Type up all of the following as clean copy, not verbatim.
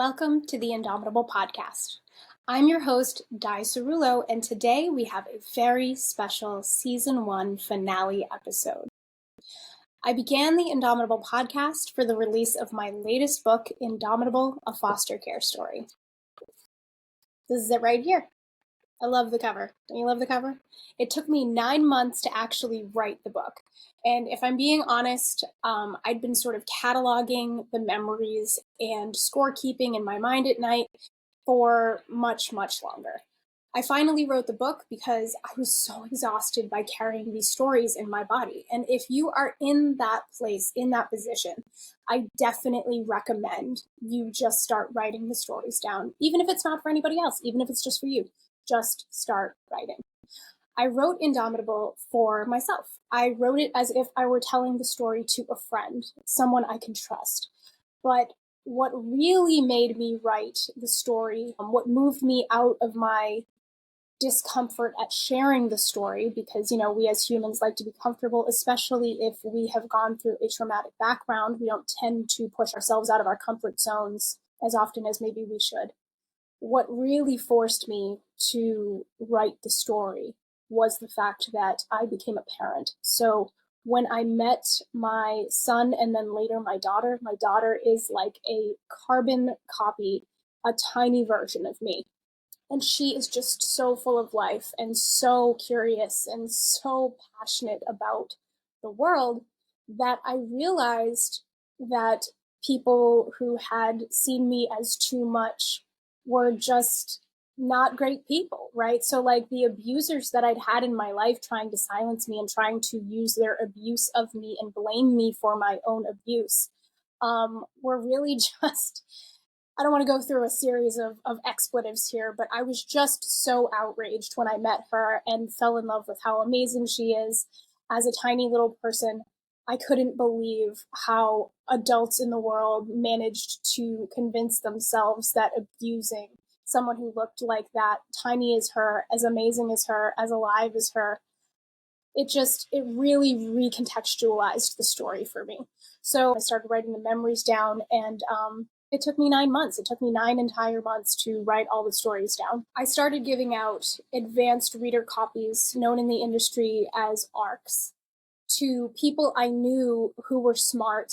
Welcome to the Indomitable podcast. I'm your host, Ciruolo, and today we have a very special Season 1 finale episode. I began the Indomitable podcast for the release of my latest book, Indomitable, a foster care story. This is it right here. I love the cover. Don't you love the cover? It took me 9 months to actually write the book. And if I'm being honest, I'd been sort of cataloging the memories and scorekeeping in my mind at night for much, much longer. I finally wrote the book because I was so exhausted by carrying these stories in my body. And if you are in that place, in that position, I definitely recommend you just start writing the stories down, even if it's not for anybody else, even if it's just for you. Just start writing. I wrote Indomitable for myself. I wrote it as if I were telling the story to a friend, someone I can trust. But what really made me write the story, what moved me out of my discomfort at sharing the story, because, we as humans like to be comfortable, especially if we have gone through a traumatic background. We don't tend to push ourselves out of our comfort zones as often as maybe we should. What really forced me to write the story was the fact that I became a parent. So when I met my son and then later my daughter is like a carbon copy, a tiny version of me. And she is just so full of life and so curious and so passionate about the world that I realized that people who had seen me as too much were just not great people, right? So like the abusers that I'd had in my life trying to silence me and trying to use their abuse of me and blame me for my own abuse were really just, I don't want to go through a series of expletives here, but I was just so outraged when I met her and fell in love with how amazing she is as a tiny little person. I couldn't believe how adults in the world managed to convince themselves that abusing someone who looked like that, tiny as her, as amazing as her, as alive as her, it really recontextualized the story for me. So I started writing the memories down, and it took me 9 months. It took me 9 entire months to write all the stories down. I started giving out advanced reader copies, known in the industry as ARCs, to people I knew who were smart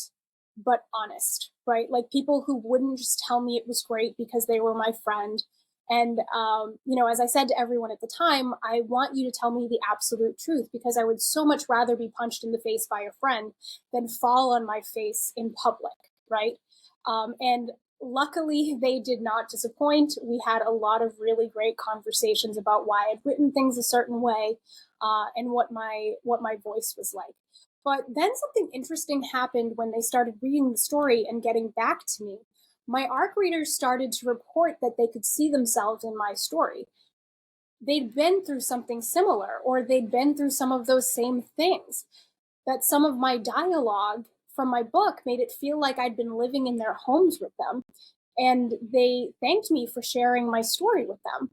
but honest, right? Like people who wouldn't just tell me it was great because they were my friend. And, as I said to everyone at the time, I want you to tell me the absolute truth because I would so much rather be punched in the face by a friend than fall on my face in public, right? And luckily, they did not disappoint. We had a lot of really great conversations about why I'd written things a certain way and what my voice was like. But then something interesting happened when they started reading the story and getting back to me. My ARC readers started to report that they could see themselves in my story. They'd been through something similar, or they'd been through some of those same things. That some of my dialogue from my book made it feel like I'd been living in their homes with them. And they thanked me for sharing my story with them.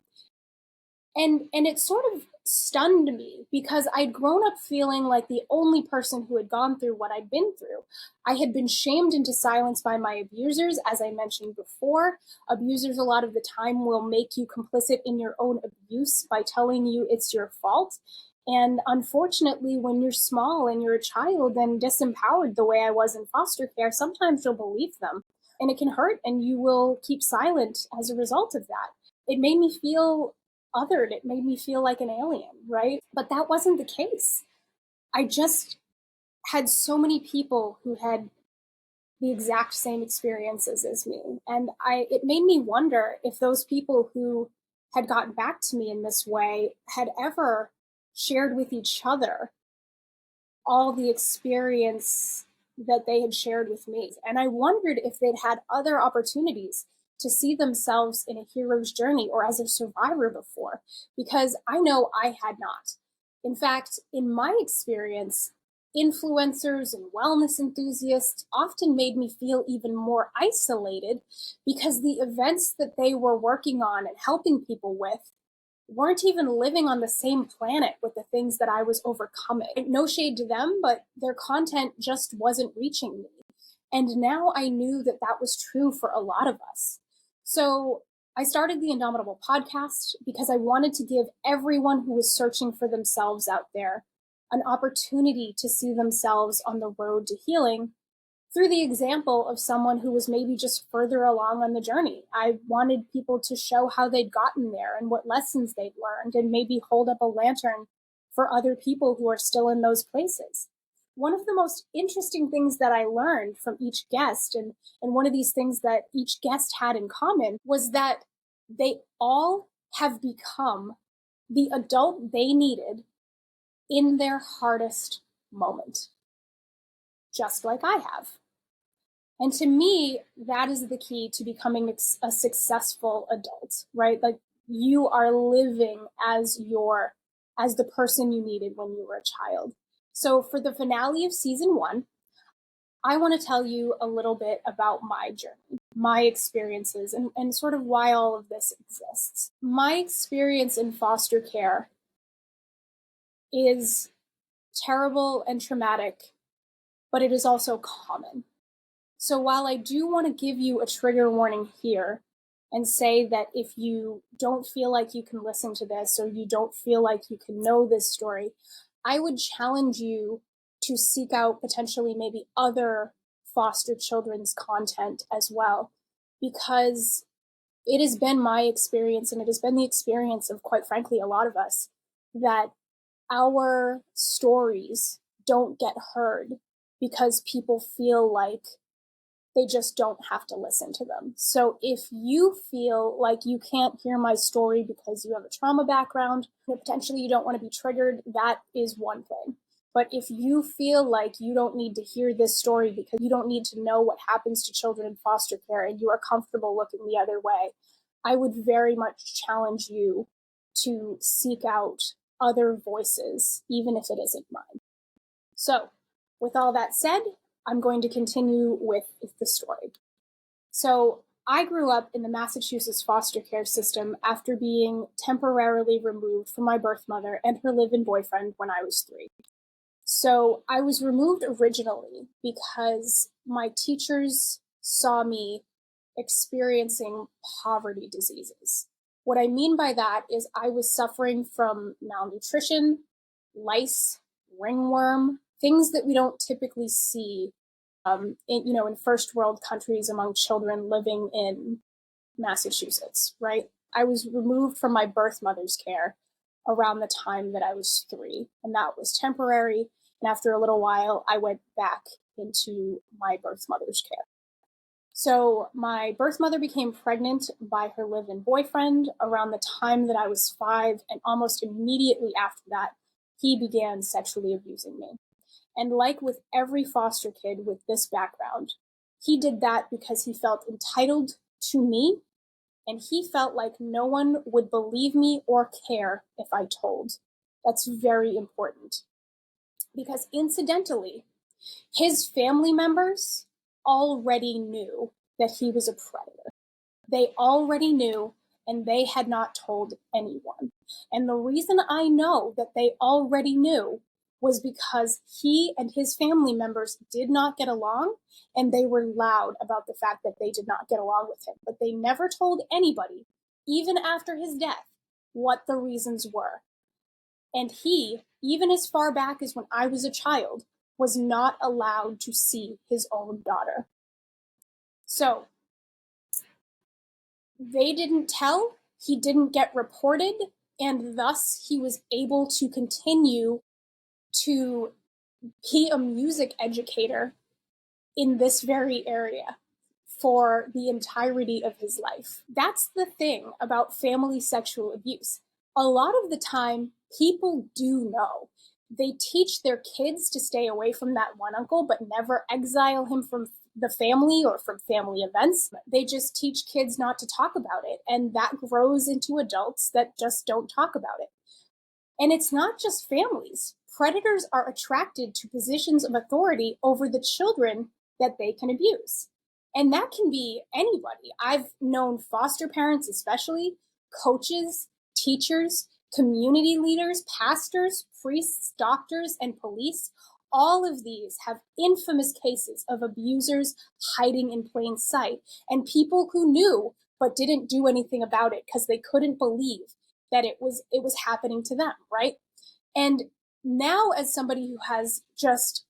And it sort of stunned me because I'd grown up feeling like the only person who had gone through what I'd been through. I had been shamed into silence by my abusers, as I mentioned before. Abusers a lot of the time will make you complicit in your own abuse by telling you it's your fault. And unfortunately, when you're small and you're a child and disempowered the way I was in foster care, sometimes you'll believe them. And it can hurt, and you will keep silent as a result of that. It made me feel othered. It made me feel like an alien, right? But that wasn't the case. I just had so many people who had the exact same experiences as me. And it made me wonder if those people who had gotten back to me in this way had ever shared with each other all the experience that they had shared with me. And I wondered if they'd had other opportunities to see themselves in a hero's journey or as a survivor before, because I know I had not. In fact, in my experience, influencers and wellness enthusiasts often made me feel even more isolated because the events that they were working on and helping people with weren't even living on the same planet with the things that I was overcoming. No shade to them, but their content just wasn't reaching me. And now I knew that that was true for a lot of us. So I started the Indomitable podcast because I wanted to give everyone who was searching for themselves out there an opportunity to see themselves on the road to healing through the example of someone who was maybe just further along on the journey. I wanted people to show how they'd gotten there and what lessons they'd learned, and maybe hold up a lantern for other people who are still in those places. One of the most interesting things that I learned from each guest, and one of these things that each guest had in common, was that they all have become the adult they needed in their hardest moment, just like I have. And to me, that is the key to becoming a successful adult, right? Like, you are living as the person you needed when you were a child. So for the finale of season 1, I want to tell you a little bit about my journey, my experiences, and sort of why all of this exists. My experience in foster care is terrible and traumatic, but it is also common. So while I do want to give you a trigger warning here and say that if you don't feel like you can listen to this, or you don't feel like you can know this story, I would challenge you to seek out potentially maybe other foster children's content as well, because it has been my experience, and it has been the experience of, quite frankly, a lot of us, that our stories don't get heard because people feel like they just don't have to listen to them. So if you feel like you can't hear my story because you have a trauma background, and potentially you don't want to be triggered, that is one thing. But if you feel like you don't need to hear this story because you don't need to know what happens to children in foster care, and you are comfortable looking the other way, I would very much challenge you to seek out other voices, even if it isn't mine. So, with all that said, I'm going to continue with the story. So, I grew up in the Massachusetts foster care system after being temporarily removed from my birth mother and her live-in boyfriend when I was 3. So, I was removed originally because my teachers saw me experiencing poverty diseases. What I mean by that is I was suffering from malnutrition, lice, ringworm, things that we don't typically see in first world countries among children living in Massachusetts, right? I was removed from my birth mother's care around the time that I was 3, and that was temporary. And after a little while, I went back into my birth mother's care. So my birth mother became pregnant by her live-in boyfriend around the time that I was 5, and almost immediately after that, he began sexually abusing me. And like with every foster kid with this background, he did that because he felt entitled to me, and he felt like no one would believe me or care if I told. That's very important. Because incidentally, his family members already knew that he was a predator. They already knew, and they had not told anyone. And the reason I know that they already knew was because he and his family members did not get along, and they were loud about the fact that they did not get along with him. But they never told anybody, even after his death, what the reasons were. And he, even as far back as when I was a child, was not allowed to see his own daughter. So, they didn't tell, he didn't get reported, and thus he was able to continue to be a music educator in this very area for the entirety of his life. That's the thing about family sexual abuse. A lot of the time, people do know. They teach their kids to stay away from that one uncle, but never exile him from the family or from family events. They just teach kids not to talk about it, and that grows into adults that just don't talk about it. And it's not just families. Predators are attracted to positions of authority over the children that they can abuse. And that can be anybody. I've known foster parents, especially coaches, teachers, community leaders, pastors, priests, doctors, and police. All of these have infamous cases of abusers hiding in plain sight, and people who knew but didn't do anything about it because they couldn't believe that it was happening to them, right? And now, as somebody who has just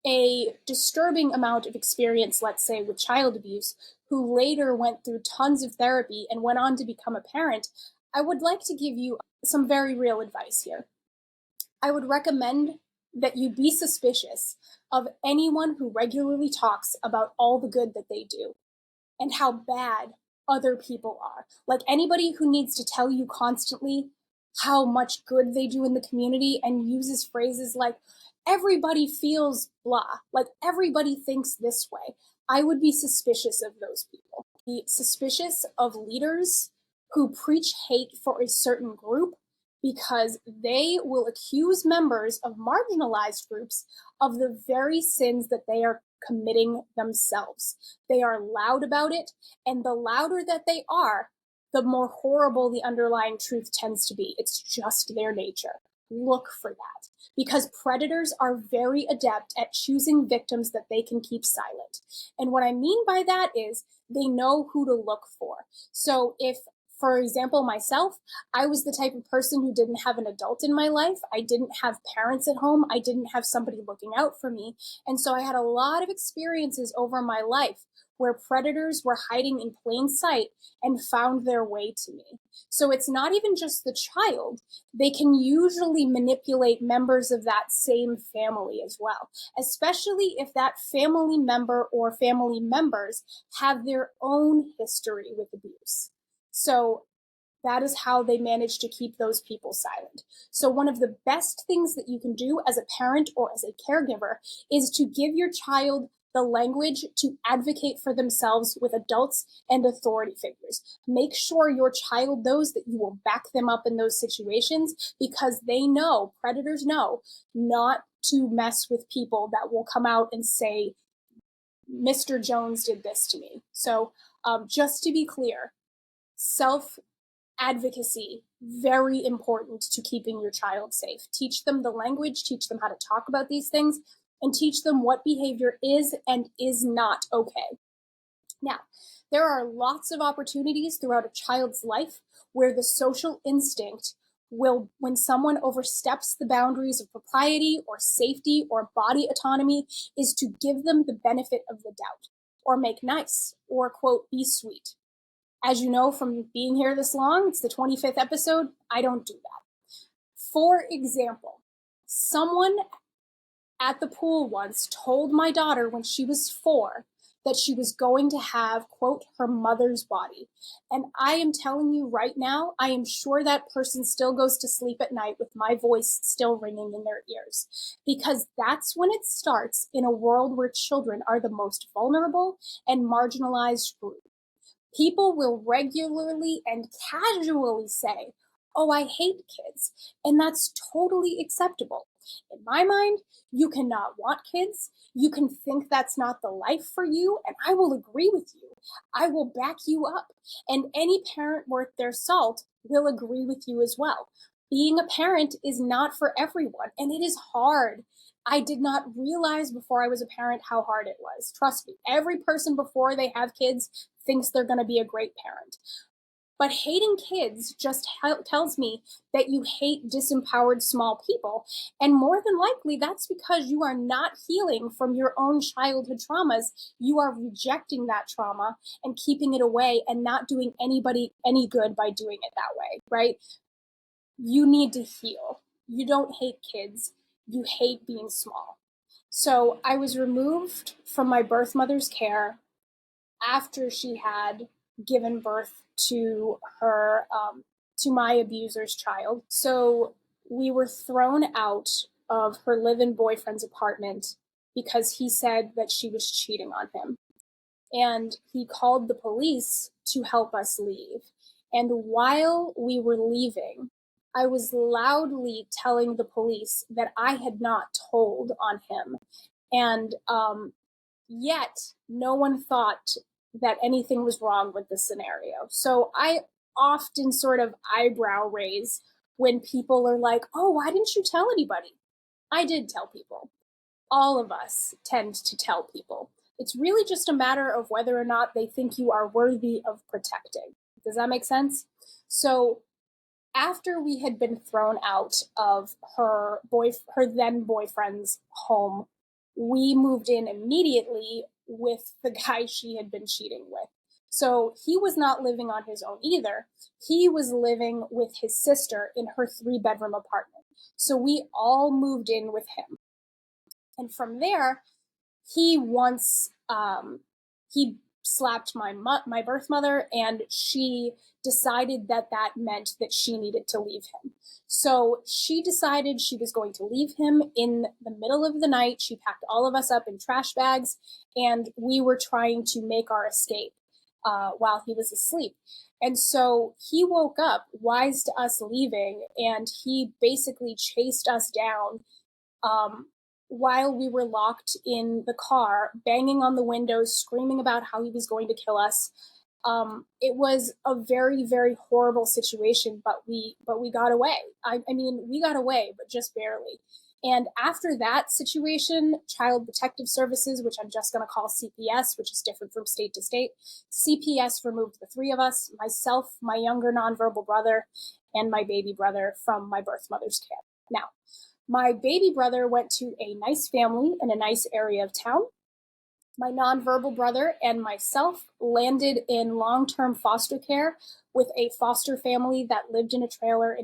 a disturbing amount of experience, let's say, with child abuse, who later went through tons of therapy and went on to become a parent, I would like to give you some very real advice here. I would recommend that you be suspicious of anyone who regularly talks about all the good that they do and how bad other people are. Like anybody who needs to tell you constantly how much good they do in the community and uses phrases like, everybody feels blah, like everybody thinks this way. I would be suspicious of those people. Be suspicious of leaders who preach hate for a certain group because they will accuse members of marginalized groups of the very sins that they are committing themselves. They are loud about it, and the louder that they are, the more horrible the underlying truth tends to be. It's just their nature. Look for that, because predators are very adept at choosing victims that they can keep silent. And what I mean by that is they know who to look for. So if, for example, myself, I was the type of person who didn't have an adult in my life. I didn't have parents at home. I didn't have somebody looking out for me. And so I had a lot of experiences over my life where predators were hiding in plain sight and found their way to me. So it's not even just the child. They can usually manipulate members of that same family as well, especially if that family member or family members have their own history with abuse. So that is how they manage to keep those people silent. So one of the best things that you can do as a parent or as a caregiver is to give your child the language to advocate for themselves with adults and authority figures. Make sure your child knows that you will back them up in those situations, because they know, predators know, not to mess with people that will come out and say, Mr. Jones did this to me. So just to be clear, self-advocacy, very important to keeping your child safe. Teach them the language, teach them how to talk about these things, and teach them what behavior is and is not okay. Now, there are lots of opportunities throughout a child's life where the social instinct will, when someone oversteps the boundaries of propriety or safety or body autonomy, is to give them the benefit of the doubt, or make nice, or quote, be sweet. As you know from being here this long, it's the 25th episode, I don't do that. For example, someone at the pool once told my daughter when she was 4 that she was going to have, quote, her mother's body. And I am telling you right now, I am sure that person still goes to sleep at night with my voice still ringing in their ears. Because that's when it starts in a world where children are the most vulnerable and marginalized group. People will regularly and casually say, oh, I hate kids. And that's totally acceptable. In my mind, you cannot want kids. You can think that's not the life for you, and I will agree with you. I will back you up. And any parent worth their salt will agree with you as well. Being a parent is not for everyone, and it is hard. I did not realize before I was a parent how hard it was. Trust me, every person before they have kids thinks they're going to be a great parent. But hating kids just tells me that you hate disempowered small people. And more than likely, that's because you are not healing from your own childhood traumas. You are rejecting that trauma and keeping it away and not doing anybody any good by doing it that way, right? You need to heal. You don't hate kids. You hate being small. So I was removed from my birth mother's care after she had given birth to her, to my abuser's child. So we were thrown out of her live-in boyfriend's apartment because he said that she was cheating on him. And he called the police to help us leave. And while we were leaving, I was loudly telling the police that I had not told on him. And yet, no one thought that anything was wrong with the scenario. So I often sort of eyebrow raise when people are like, oh, why didn't you tell anybody? I did tell people. All of us tend to tell people. It's really just a matter of whether or not they think you are worthy of protecting. Does that make sense? So after we had been thrown out of her then boyfriend's home, we moved in immediately with the guy she had been cheating with. So he was not living on his own either. He was living with his sister in her 3-bedroom apartment. So we all moved in with him. And from there, he once he slapped my birth mother, and she decided that meant that she needed to leave him. So she decided she was going to leave him in the middle of the night. She packed all of us up in trash bags, and we were trying to make our escape while he was asleep. And so he woke up wise to us leaving, and he basically chased us down while we were locked in the car, banging on the windows, screaming about how he was going to kill us. It was a very, very horrible situation, but we got away. I mean, we got away, but just barely. And after that situation, Child Protective Services, which I'm just going to call CPS, which is different from state to state, CPS removed the 3 of us, myself, my younger nonverbal brother, and my baby brother from my birth mother's care. Now, my baby brother went to a nice family in a nice area of town. My nonverbal brother and myself landed in long-term foster care with a foster family that lived in a trailer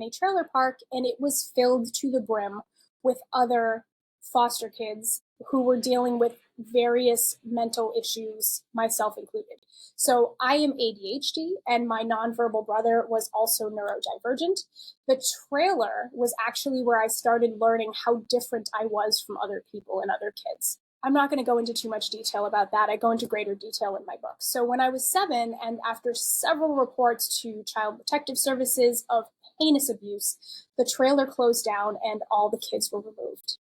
park, and it was filled to the brim with other foster kids who were dealing with various mental issues, myself included. So I am ADHD, and my nonverbal brother was also neurodivergent. The trailer was actually where I started learning how different I was from other people and other kids. I'm not going to go into too much detail about that. I go into greater detail in my book. So when I was 7, and after several reports to Child Protective Services of heinous abuse, the trailer closed down and all the kids were removed.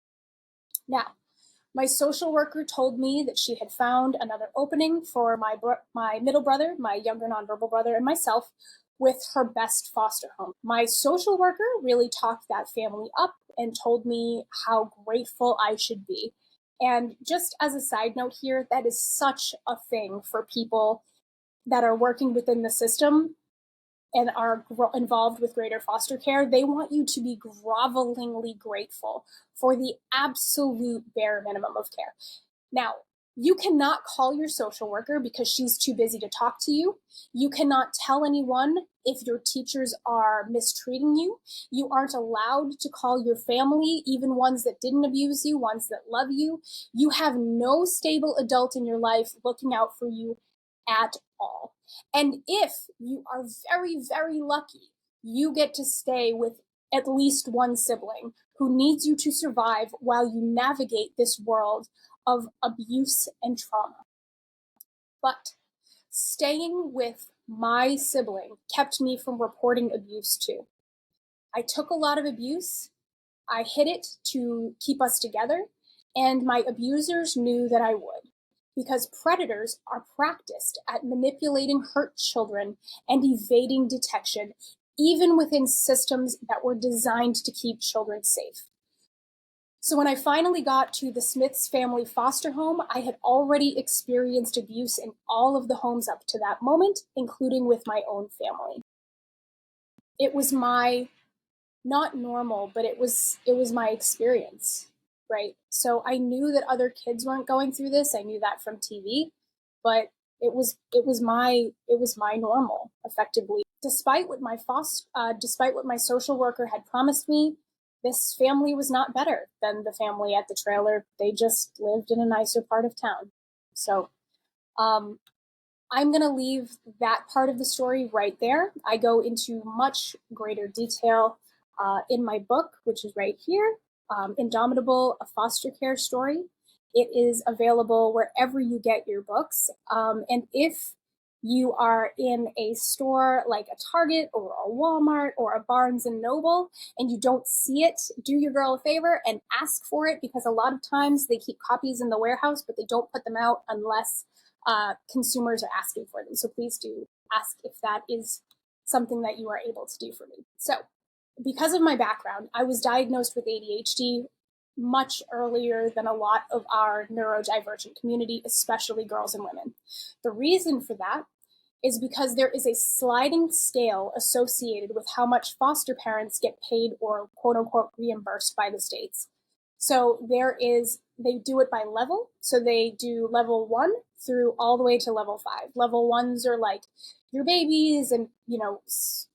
Now, my social worker told me that she had found another opening for my middle brother, my younger nonverbal brother, and myself with her best foster home. My social worker really talked that family up and told me how grateful I should be. And just as a side note here, that is such a thing for people that are working within the system and are involved with greater foster care. They want you to be grovelingly grateful for the absolute bare minimum of care. Now, you cannot call your social worker because she's too busy to talk to you. You cannot tell anyone if your teachers are mistreating you. You aren't allowed to call your family, even ones that didn't abuse you, ones that love you. You have no stable adult in your life looking out for you at all. And if you are very, very lucky, you get to stay with at least one sibling who needs you to survive while you navigate this world of abuse and trauma. But staying with my sibling kept me from reporting abuse too. I took a lot of abuse. I hid it to keep us together, and my abusers knew that I would, because predators are practiced at manipulating hurt children and evading detection, even within systems that were designed to keep children safe. So when I finally got to the Smiths family foster home, I had already experienced abuse in all of the homes up to that moment, including with my own family. It was my, not normal, but it was my experience, right? So I knew that other kids weren't going through this. I knew that from TV, but it was my normal, effectively. Despite what my social worker had promised me, this family was not better than the family at the trailer. They just lived in a nicer part of town. So I'm going to leave that part of the story right there. I go into much greater detail in my book, which is right here, Indomitable, a foster care story. It is available wherever you get your books. And if you are in a store like a Target or a Walmart or a Barnes and Noble and you don't see it, do your girl a favor and ask for it, because a lot of times they keep copies in the warehouse, but they don't put them out unless consumers are asking for them. So please do ask if that is something that you are able to do for me. So because of my background, I was diagnosed with ADHD much earlier than a lot of our neurodivergent community, especially girls and women. The reason for that is because there is a sliding scale associated with how much foster parents get paid or quote unquote reimbursed by the states. So they do it by level. So they do level 1 through all the way to level 5. Level 1s are like your babies and,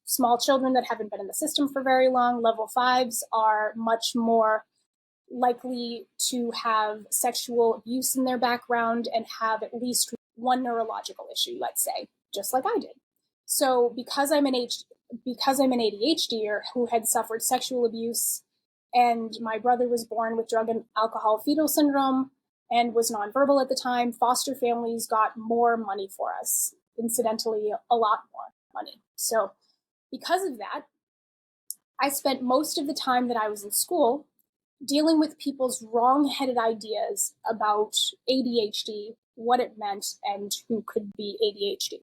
small children that haven't been in the system for very long. Level 5s are much more likely to have sexual abuse in their background and have at least one neurological issue, let's say, just like I did. So because I'm an ADHDer who had suffered sexual abuse, and my brother was born with drug and alcohol fetal syndrome and was nonverbal at the time, foster families got more money for us. Incidentally, a lot more money. So because of that, I spent most of the time that I was in school dealing with people's wrong-headed ideas about ADHD, what it meant, and who could be ADHD.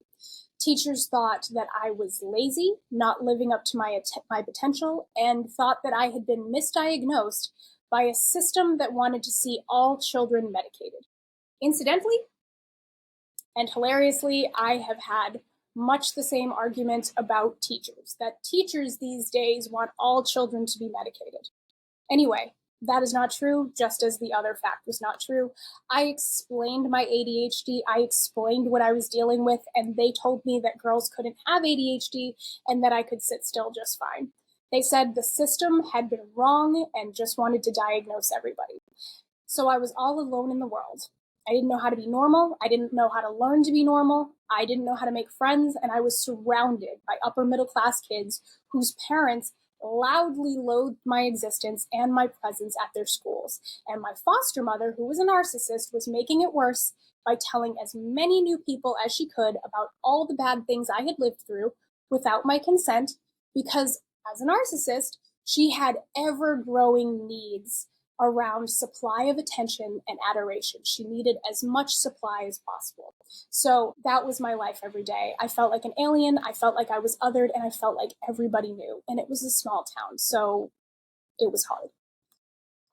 Teachers thought that I was lazy, not living up to my potential, and thought that I had been misdiagnosed by a system that wanted to see all children medicated. Incidentally, and hilariously, I have had much the same argument about teachers, that teachers these days want all children to be medicated. Anyway, that is not true, just as the other fact was not true. I explained my ADHD, I explained what I was dealing with, and they told me that girls couldn't have ADHD and that I could sit still just fine. They said the system had been wrong and just wanted to diagnose everybody. So I was all alone in the world. I didn't know how to be normal. I didn't know how to learn to be normal. I didn't know how to make friends, and I was surrounded by upper middle class kids whose parents loudly loathed my existence and my presence at their schools. And my foster mother, who was a narcissist, was making it worse by telling as many new people as she could about all the bad things I had lived through without my consent, because as a narcissist, she had ever-growing needs around supply of attention and adoration. She needed as much supply as possible. So that was my life every day. I felt like an alien, I felt like I was othered, and I felt like everybody knew. And it was a small town, so it was hard.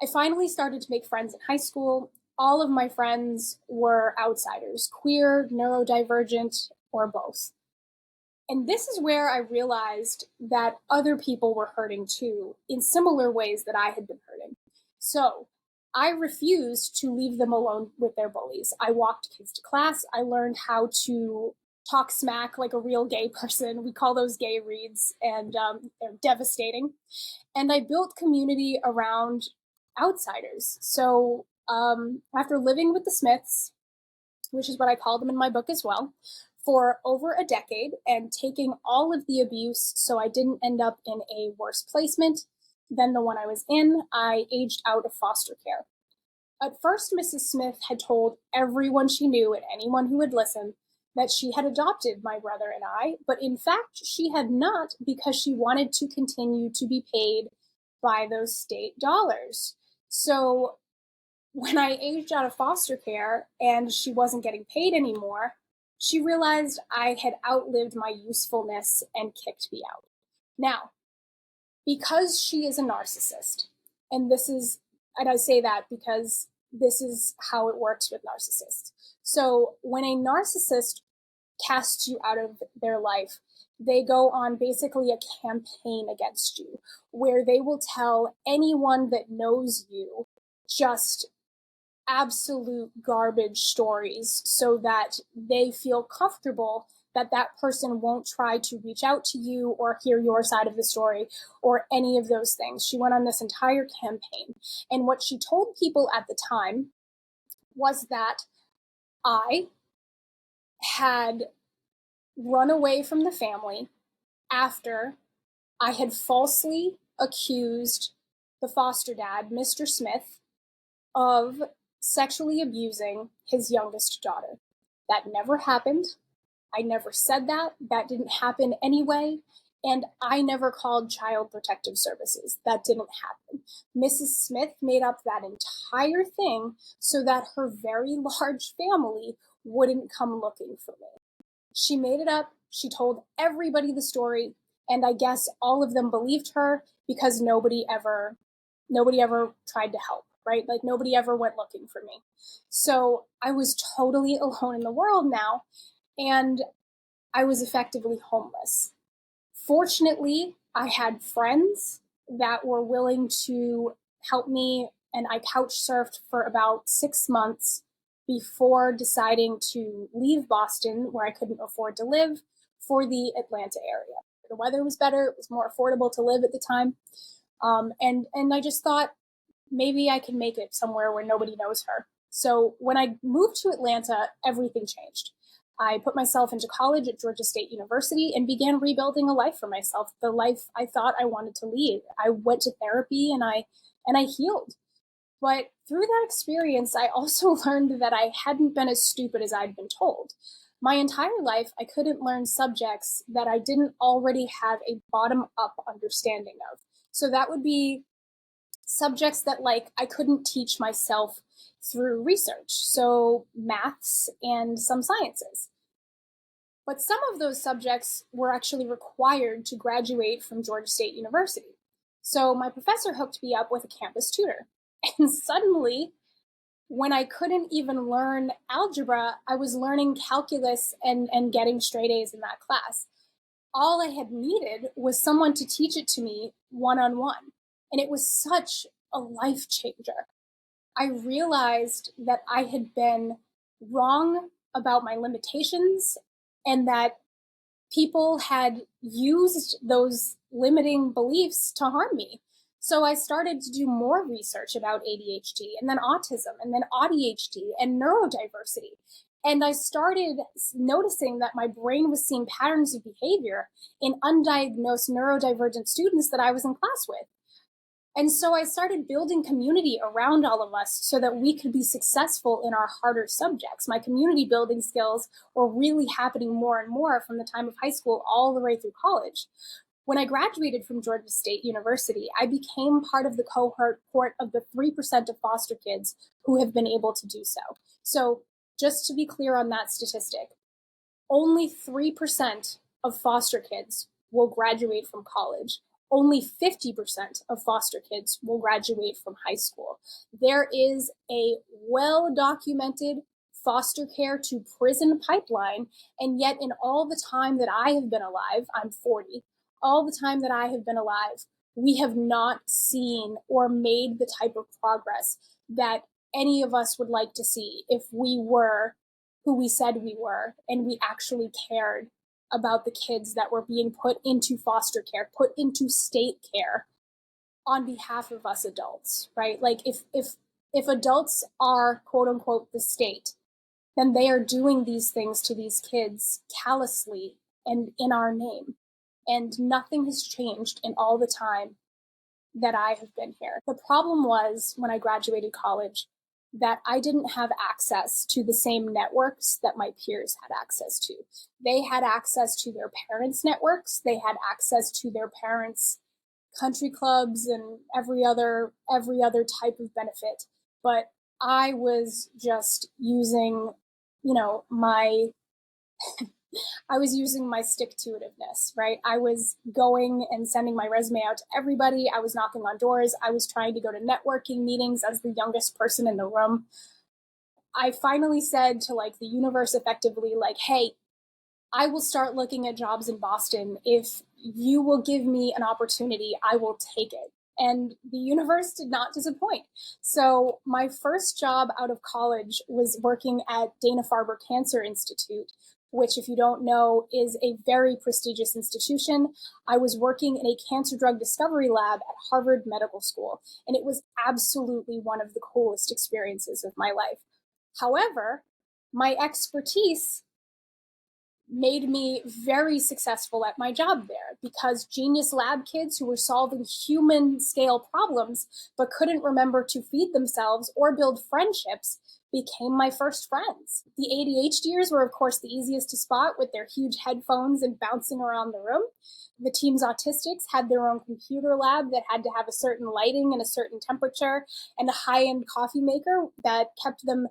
I finally started to make friends in high school. All of my friends were outsiders, queer, neurodivergent, or both. And this is where I realized that other people were hurting too, in similar ways that I had been hurting. So I refused to leave them alone with their bullies. I walked kids to class. I learned how to talk smack like a real gay person. We call those gay reads, and they're devastating. And I built community around outsiders. So after living with the Smiths, which is what I call them in my book as well, for over a decade and taking all of the abuse so I didn't end up in a worse placement than the one I was in, I aged out of foster care. At first, Mrs. Smith had told everyone she knew and anyone who would listen that she had adopted my brother and I, but in fact, she had not, because she wanted to continue to be paid by those state dollars. So when I aged out of foster care and she wasn't getting paid anymore, she realized I had outlived my usefulness and kicked me out. Now, because she is a narcissist, and I say that because this is how it works with narcissists. So when a narcissist casts you out of their life, they go on basically a campaign against you, where they will tell anyone that knows you just absolute garbage stories so that they feel comfortable that that person won't try to reach out to you or hear your side of the story or any of those things. She went on this entire campaign. And what she told people at the time was that I had run away from the family after I had falsely accused the foster dad, Mr. Smith, of sexually abusing his youngest daughter. That never happened. I never said that. That didn't happen anyway. And I never called Child Protective Services. That didn't happen. Mrs. Smith made up that entire thing so that her very large family wouldn't come looking for me. She made it up. She told everybody the story. And I guess all of them believed her because nobody ever tried to help. right? Like nobody ever went looking for me. So I was totally alone in the world now, and I was effectively homeless. Fortunately, I had friends that were willing to help me, and I couch surfed for about 6 months before deciding to leave Boston, where I couldn't afford to live, for the Atlanta area. The weather was better, it was more affordable to live at the time. And I just thought maybe I can make it somewhere where nobody knows her. So when I moved to Atlanta, everything changed. I put myself into college at Georgia State University and began rebuilding a life for myself, the life I thought I wanted to lead. I went to therapy and I healed. But through that experience, I also learned that I hadn't been as stupid as I'd been told. My entire life, I couldn't learn subjects that I didn't already have a bottom up understanding of. So that would be subjects that like I couldn't teach myself through research. So maths and some sciences. But some of those subjects were actually required to graduate from Georgia State University. So my professor hooked me up with a campus tutor. And suddenly, when I couldn't even learn algebra, I was learning calculus and getting straight A's in that class. All I had needed was someone to teach it to me one on one. And it was such a life changer. I realized that I had been wrong about my limitations and that people had used those limiting beliefs to harm me. So I started to do more research about ADHD and then autism and then ADHD and neurodiversity. And I started noticing that my brain was seeing patterns of behavior in undiagnosed neurodivergent students that I was in class with. And so I started building community around all of us so that we could be successful in our harder subjects. My community building skills were really happening more and more from the time of high school all the way through college. When I graduated from Georgia State University, I became part of the cohort of the 3% of foster kids who have been able to do so. So just to be clear on that statistic, only 3% of foster kids will graduate from college. Only 50% of foster kids will graduate from high school. There is a well-documented foster care to prison pipeline, and yet in all the time that I have been alive, I'm 40, all the time that I have been alive, we have not seen or made the type of progress that any of us would like to see if we were who we said we were and we actually cared about the kids that were being put into foster care, put into state care on behalf of us adults, right? Like if adults are quote unquote the state, then they are doing these things to these kids callously and in our name. And nothing has changed in all the time that I have been here. The problem was when I graduated college that I didn't have access to the same networks that my peers had access to. They had access to their parents' networks, they had access to their parents' country clubs and every other type of benefit. But I was just using, my I was using my stick-to-itiveness, right? I was going and sending my resume out to everybody. I was knocking on doors. I was trying to go to networking meetings as the youngest person in the room. I finally said to like the universe effectively, like, hey, I will start looking at jobs in Boston. If you will give me an opportunity, I will take it. And the universe did not disappoint. So my first job out of college was working at Dana-Farber Cancer Institute, which, if you don't know, is a very prestigious institution. I was working in a cancer drug discovery lab at Harvard Medical School, and it was absolutely one of the coolest experiences of my life. However, my expertise made me very successful at my job there because genius lab kids who were solving human scale problems but couldn't remember to feed themselves or build friendships became my first friends. The ADHDers were, of course, the easiest to spot with their huge headphones and bouncing around the room. The team's autistics had their own computer lab that had to have a certain lighting and a certain temperature and a high-end coffee maker that kept them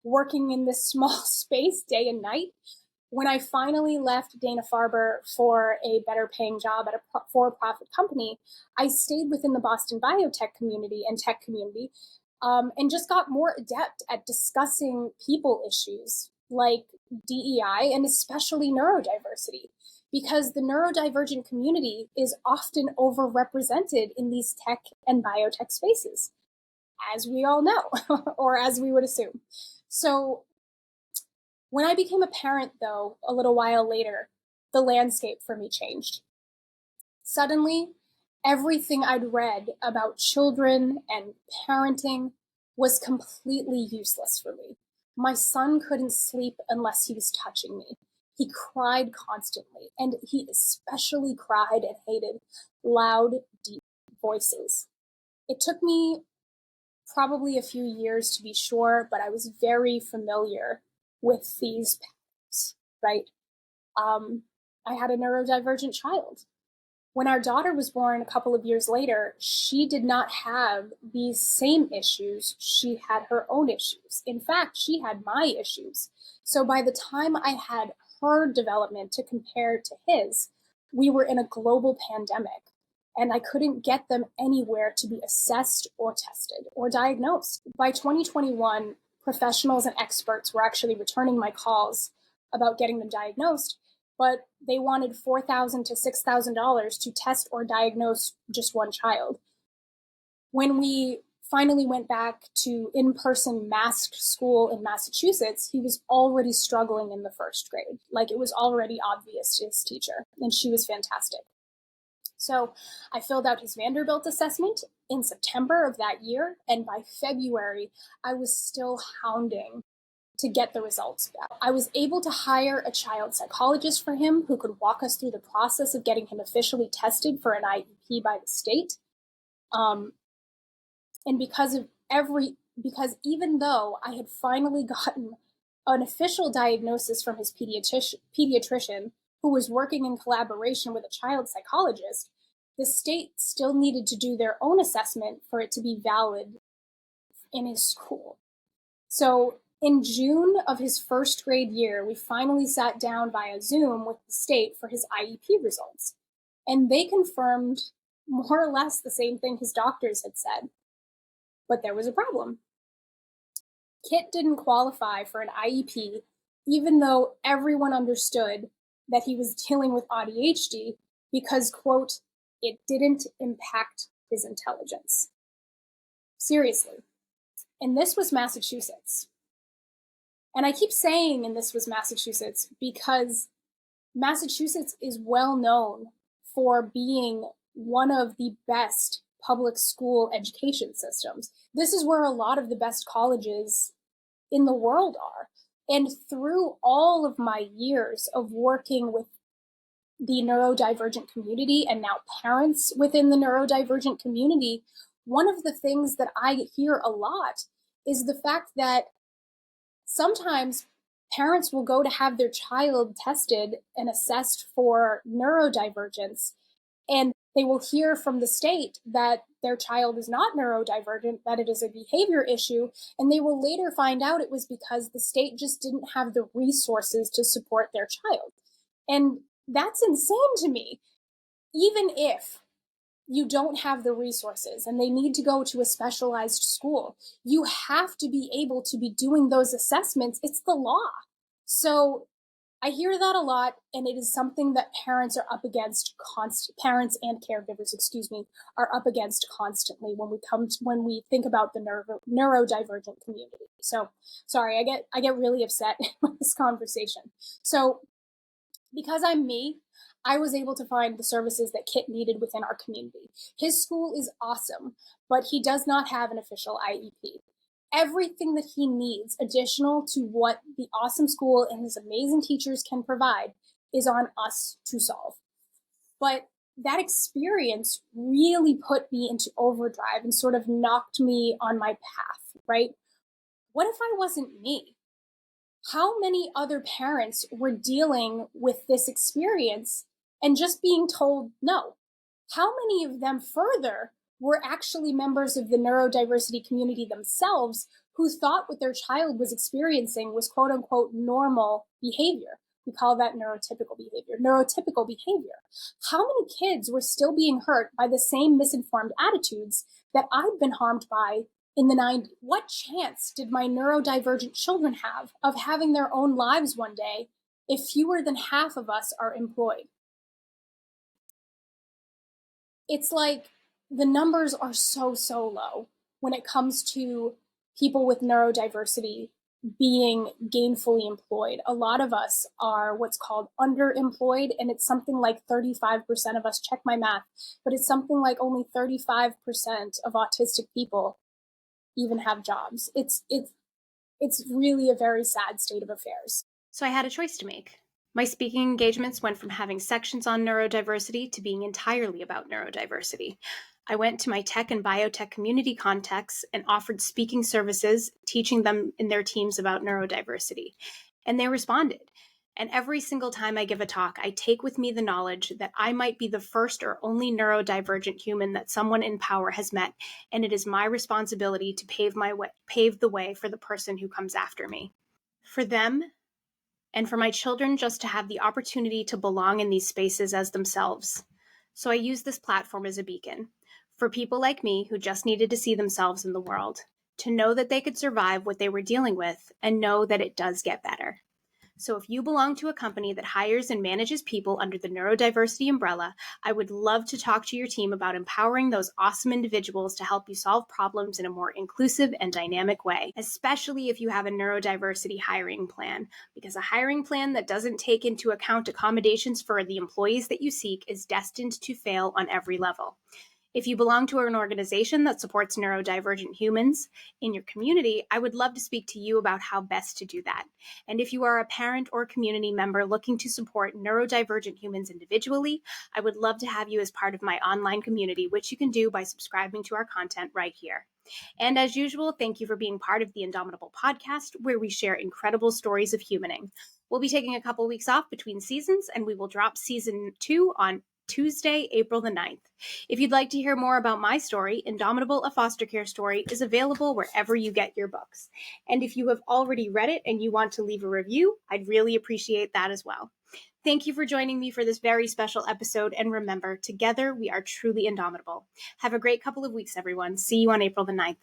working in this small space day and night. When I finally left Dana-Farber for a better paying job at a for-profit company, I stayed within the Boston biotech community and tech community and just got more adept at discussing people issues like DEI and especially neurodiversity, because the neurodivergent community is often overrepresented in these tech and biotech spaces, as we all know, or as we would assume. So when I became a parent, though, a little while later, the landscape for me changed. Suddenly, everything I'd read about children and parenting was completely useless for me. My son couldn't sleep unless he was touching me. He cried constantly, and he especially cried and hated loud, deep voices. It took me probably a few years to be sure, but I was very familiar with these patterns, right? I had a neurodivergent child. When our daughter was born a couple of years later, she did not have these same issues. She had her own issues. In fact, she had my issues. So by the time I had her development to compare to his, we were in a global pandemic, and I couldn't get them anywhere to be assessed or tested or diagnosed. By 2021, professionals and experts were actually returning my calls about getting them diagnosed, but they wanted $4,000 to $6,000 to test or diagnose just one child. When we finally went back to in-person masked school in Massachusetts, he was already struggling in the first grade. Like, it was already obvious to his teacher, and she was fantastic. So I filled out his Vanderbilt assessment in September of that year, and by February, I was still hounding to get the results back. I was able to hire a child psychologist for him who could walk us through the process of getting him officially tested for an IEP by the state. And because even though I had finally gotten an official diagnosis from his pediatrician, who was working in collaboration with a child psychologist, the state still needed to do their own assessment for it to be valid in his school. So in June of his first grade year, we finally sat down via Zoom with the state for his IEP results. And they confirmed more or less the same thing his doctors had said. But there was a problem. Kit didn't qualify for an IEP, even though everyone understood that he was dealing with ADHD because, quote, it didn't impact his intelligence. Seriously. And this was Massachusetts. And I keep saying, and this was Massachusetts, because Massachusetts is well known for being one of the best public school education systems. This is where a lot of the best colleges in the world are. And through all of my years of working with the neurodivergent community and now parents within the neurodivergent community, one of the things that I hear a lot is the fact that sometimes parents will go to have their child tested and assessed for neurodivergence, and they will hear from the state that their child is not neurodivergent, that it is a behavior issue, and they will later find out it was because the state just didn't have the resources to support their child. And that's insane to me. Even if you don't have the resources and they need to go to a specialized school, you have to be able to be doing those assessments. It's the law. So I hear that a lot, and it is something that parents are up against parents and caregivers, are up against constantly when we think about the neurodivergent community. So sorry, I get really upset with this conversation. So because I'm me, I was able to find the services that Kit needed within our community. His school is awesome, but he does not have an official IEP. Everything that he needs additional to what the awesome school and his amazing teachers can provide is on us to solve. But that experience really put me into overdrive and sort of knocked me on my path, right? What if I wasn't me? How many other parents were dealing with this experience and just being told no? How many of them further were actually members of the neurodiversity community themselves who thought what their child was experiencing was quote unquote normal behavior? We call that neurotypical behavior. How many kids were still being hurt by the same misinformed attitudes that I've been harmed by in the 90s. What chance did my neurodivergent children have of having their own lives one day if fewer than half of us are employed? It's like the numbers are so low when it comes to people with neurodiversity being gainfully employed. A lot of us are what's called underemployed, and it's something like 35% of us, check my math, but it's something like only 35% of autistic people even have jobs. It's really a very sad state of affairs. So I had a choice to make. My speaking engagements went from having sections on neurodiversity to being entirely about neurodiversity. I went to my tech and biotech community contacts and offered speaking services, teaching them in their teams about neurodiversity. And they responded. And every single time I give a talk, I take with me the knowledge that I might be the first or only neurodivergent human that someone in power has met, and it is my responsibility to pave the way for the person who comes after me. For them, and for my children just to have the opportunity to belong in these spaces as themselves. So I use this platform as a beacon for people like me who just needed to see themselves in the world, to know that they could survive what they were dealing with and know that it does get better. So if you belong to a company that hires and manages people under the neurodiversity umbrella, I would love to talk to your team about empowering those awesome individuals to help you solve problems in a more inclusive and dynamic way, especially if you have a neurodiversity hiring plan, because a hiring plan that doesn't take into account accommodations for the employees that you seek is destined to fail on every level. If you belong to an organization that supports neurodivergent humans in your community, I would love to speak to you about how best to do that. And if you are a parent or community member looking to support neurodivergent humans individually, I would love to have you as part of my online community, which you can do by subscribing to our content right here. And as usual, thank you for being part of the Indomitable podcast, where we share incredible stories of humaning. We'll be taking a couple weeks off between seasons, and we will drop season 2 on Tuesday, April the 9th. If you'd like to hear more about my story, Indomitable, a foster care story, is available wherever you get your books. And if you have already read it and you want to leave a review, I'd really appreciate that as well. Thank you for joining me for this very special episode, and remember, together we are truly indomitable. Have a great couple of weeks, everyone. See you on April the 9th.